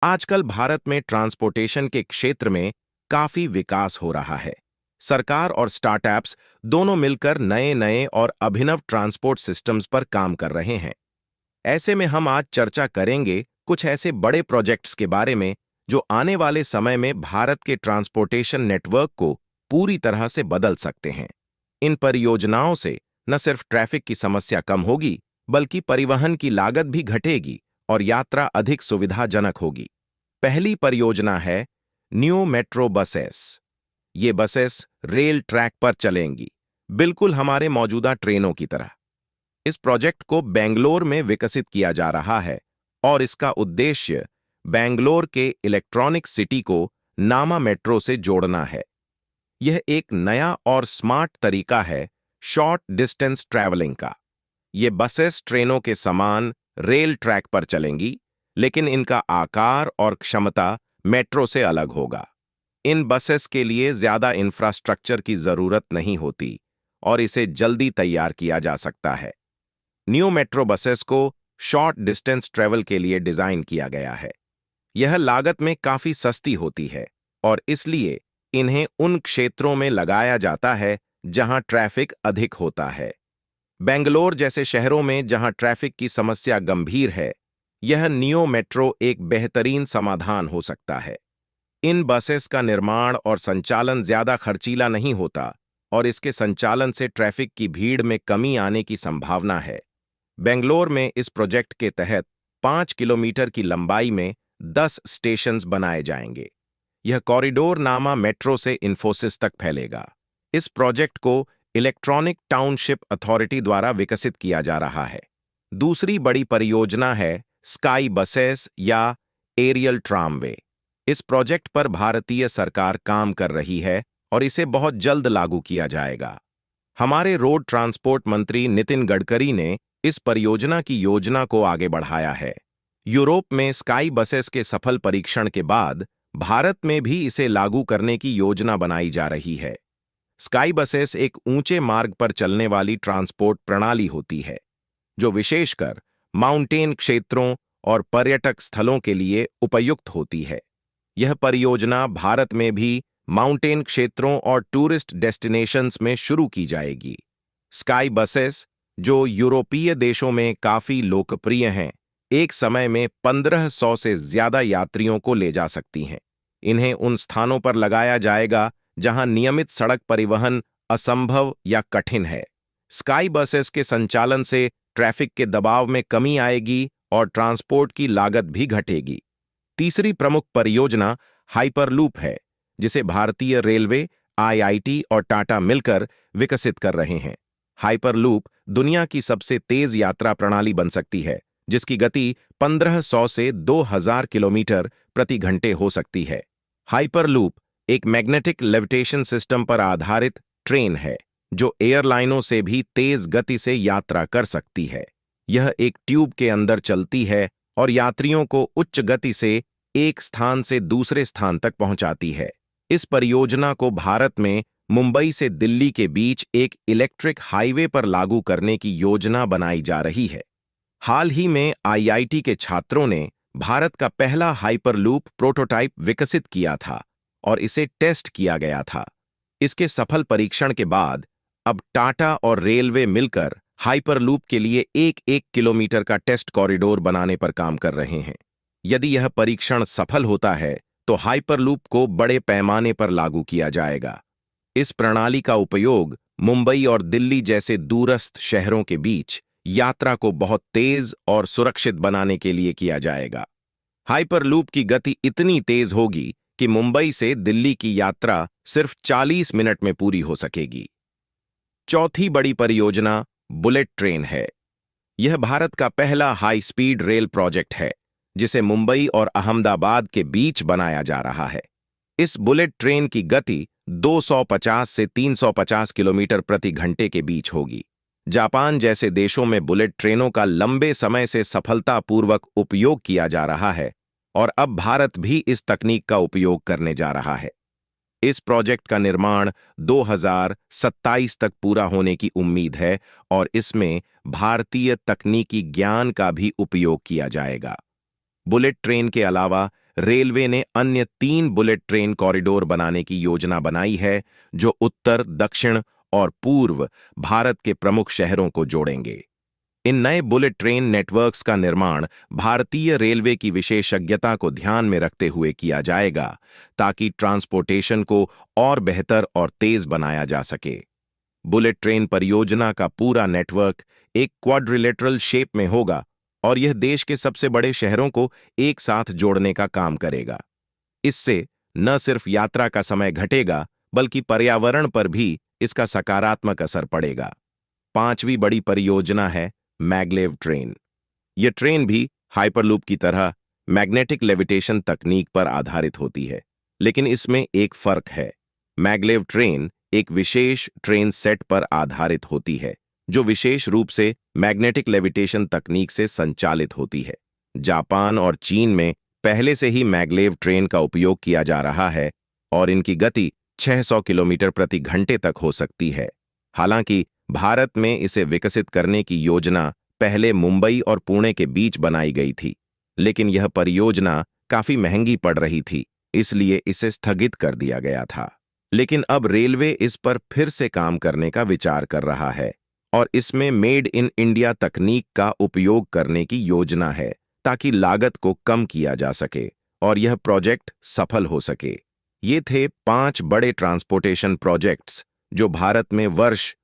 आजकल भारत में ट्रांसपोर्टेशन के क्षेत्र में काफी विकास हो रहा है। सरकार और स्टार्टअप्स दोनों मिलकर नए नए और अभिनव ट्रांसपोर्ट सिस्टम्स पर काम कर रहे हैं। ऐसे में हम आज चर्चा करेंगे कुछ ऐसे बड़े प्रोजेक्ट्स के बारे में जो आने वाले समय में भारत के ट्रांसपोर्टेशन नेटवर्क को पूरी तरह से बदल सकते हैं। इन परियोजनाओं से न सिर्फ ट्रैफिक की समस्या कम होगी, बल्कि परिवहन की लागत भी घटेगी और यात्रा अधिक सुविधाजनक होगी। पहली परियोजना है न्यू मेट्रो बसेस। ये बसेस रेल ट्रैक पर चलेंगी, बिल्कुल हमारे मौजूदा ट्रेनों की तरह। इस प्रोजेक्ट को बेंगलोर में विकसित किया जा रहा है और इसका उद्देश्य बेंगलोर के इलेक्ट्रॉनिक सिटी को नामा मेट्रो से जोड़ना है। यह एक नया और स्मार्ट तरीका है शॉर्ट डिस्टेंस ट्रैवलिंग का। ये बसेस ट्रेनों के समान रेल ट्रैक पर चलेंगी, लेकिन इनका आकार और क्षमता मेट्रो से अलग होगा। इन बसेस के लिए ज्यादा इंफ्रास्ट्रक्चर की जरूरत नहीं होती और इसे जल्दी तैयार किया जा सकता है। न्यू मेट्रो बसेस को शॉर्ट डिस्टेंस ट्रैवल के लिए डिजाइन किया गया है। यह लागत में काफी सस्ती होती है और इसलिए इन्हें उन क्षेत्रों में लगाया जाता है जहां ट्रैफिक अधिक होता है। बेंगलोर जैसे शहरों में जहां ट्रैफिक की समस्या गंभीर है, यह नियो मेट्रो एक बेहतरीन समाधान हो सकता है। इन बसेस का निर्माण और संचालन ज्यादा खर्चीला नहीं होता और इसके संचालन से ट्रैफिक की भीड़ में कमी आने की संभावना है। बेंगलोर में इस प्रोजेक्ट के तहत 5 किलोमीटर की लंबाई में 10 स्टेशंस बनाए जाएंगे। यह कॉरिडोर नामा मेट्रो से इंफोसिस तक फैलेगा। इस प्रोजेक्ट को इलेक्ट्रॉनिक टाउनशिप अथॉरिटी द्वारा विकसित किया जा रहा है। दूसरी बड़ी परियोजना है स्काई बसेस या एरियल ट्रामवे। इस प्रोजेक्ट पर भारतीय सरकार काम कर रही है और इसे बहुत जल्द लागू किया जाएगा। हमारे रोड ट्रांसपोर्ट मंत्री नितिन गडकरी ने इस परियोजना की योजना को आगे बढ़ाया है। यूरोप में स्काई बसेस के सफल परीक्षण के बाद भारत में भी इसे लागू करने की योजना बनाई जा रही है। स्काई बसेस एक ऊंचे मार्ग पर चलने वाली ट्रांसपोर्ट प्रणाली होती है, जो विशेषकर माउंटेन क्षेत्रों और पर्यटक स्थलों के लिए उपयुक्त होती है। यह परियोजना भारत में भी माउंटेन क्षेत्रों और टूरिस्ट डेस्टिनेशंस में शुरू की जाएगी। स्काई बसेस, जो यूरोपीय देशों में काफी लोकप्रिय हैं, एक समय में 1500 से ज्यादा यात्रियों को ले जा सकती हैं। इन्हें उन स्थानों पर लगाया जाएगा जहां नियमित सड़क परिवहन असंभव या कठिन है। स्काई बसेस के संचालन से ट्रैफिक के दबाव में कमी आएगी और ट्रांसपोर्ट की लागत भी घटेगी। तीसरी प्रमुख परियोजना हाइपरलूप है, जिसे भारतीय रेलवे, आईआईटी और टाटा मिलकर विकसित कर रहे हैं। हाइपरलूप दुनिया की सबसे तेज यात्रा प्रणाली बन सकती है, जिसकी गति 1500 से 2000 किलोमीटर प्रति घंटे हो सकती है। हाइपरलूप एक मैग्नेटिक लेविटेशन सिस्टम पर आधारित ट्रेन है, जो एयरलाइनों से भी तेज गति से यात्रा कर सकती है। यह एक ट्यूब के अंदर चलती है और यात्रियों को उच्च गति से एक स्थान से दूसरे स्थान तक पहुंचाती है। इस परियोजना को भारत में मुंबई से दिल्ली के बीच एक इलेक्ट्रिक हाईवे पर लागू करने की योजना बनाई जा रही है। हाल ही में आईआईटी के छात्रों ने भारत का पहला हाइपरलूप प्रोटोटाइप विकसित किया था और इसे टेस्ट किया गया था। इसके सफल परीक्षण के बाद अब टाटा और रेलवे मिलकर हाइपरलूप के लिए 1-1 किलोमीटर का टेस्ट कॉरिडोर बनाने पर काम कर रहे हैं। यदि यह परीक्षण सफल होता है, तो हाइपरलूप को बड़े पैमाने पर लागू किया जाएगा। इस प्रणाली का उपयोग मुंबई और दिल्ली जैसे दूरस्थ शहरों के बीच यात्रा को बहुत तेज और सुरक्षित बनाने के लिए किया जाएगा। हाइपरलूप की गति इतनी तेज होगी कि मुंबई से दिल्ली की यात्रा सिर्फ 40 मिनट में पूरी हो सकेगी। चौथी बड़ी परियोजना बुलेट ट्रेन है। यह भारत का पहला हाई स्पीड रेल प्रोजेक्ट है, जिसे मुंबई और अहमदाबाद के बीच बनाया जा रहा है। इस बुलेट ट्रेन की गति 250 से 350 किलोमीटर प्रति घंटे के बीच होगी। जापान जैसे देशों में बुलेट ट्रेनों का लंबे समय से सफलतापूर्वक उपयोग किया जा रहा है और अब भारत भी इस तकनीक का उपयोग करने जा रहा है। इस प्रोजेक्ट का निर्माण 2027 तक पूरा होने की उम्मीद है और इसमें भारतीय तकनीकी ज्ञान का भी उपयोग किया जाएगा। बुलेट ट्रेन के अलावा रेलवे ने अन्य 3 बुलेट ट्रेन कॉरिडोर बनाने की योजना बनाई है, जो उत्तर, दक्षिण और पूर्व भारत के प्रमुख शहरों को जोड़ेंगे। इन नए बुलेट ट्रेन नेटवर्क्स का निर्माण भारतीय रेलवे की विशेषज्ञता को ध्यान में रखते हुए किया जाएगा, ताकि ट्रांसपोर्टेशन को और बेहतर और तेज बनाया जा सके। बुलेट ट्रेन परियोजना का पूरा नेटवर्क एक क्वाड्रिलेटरल शेप में होगा और यह देश के सबसे बड़े शहरों को एक साथ जोड़ने का काम करेगा। इससे न सिर्फ यात्रा का समय घटेगा, बल्कि पर्यावरण पर भी इसका सकारात्मक असर पड़ेगा। पांचवी बड़ी परियोजना है मैग्लेव ट्रेन। यह ट्रेन भी हाइपरलूप की तरह मैग्नेटिक लेविटेशन तकनीक पर आधारित होती है, लेकिन इसमें एक फर्क है। मैग्लेव ट्रेन एक विशेष ट्रेन सेट पर आधारित होती है, जो विशेष रूप से मैग्नेटिक लेविटेशन तकनीक से संचालित होती है। जापान और चीन में पहले से ही मैग्लेव ट्रेन का उपयोग किया जा रहा है और इनकी गति 600 किलोमीटर प्रति घंटे तक हो सकती है। हालांकि भारत में इसे विकसित करने की योजना पहले मुंबई और पुणे के बीच बनाई गई थी, लेकिन यह परियोजना काफी महंगी पड़ रही थी, इसलिए इसे स्थगित कर दिया गया था। लेकिन अब रेलवे इस पर फिर से काम करने का विचार कर रहा है और इसमें मेड इन इंडिया तकनीक का उपयोग करने की योजना है, ताकि लागत को कम किया जा सके और यह प्रोजेक्ट सफल हो सके। ये थे 5 बड़े ट्रांसपोर्टेशन प्रोजेक्ट्स जो भारत में वर्ष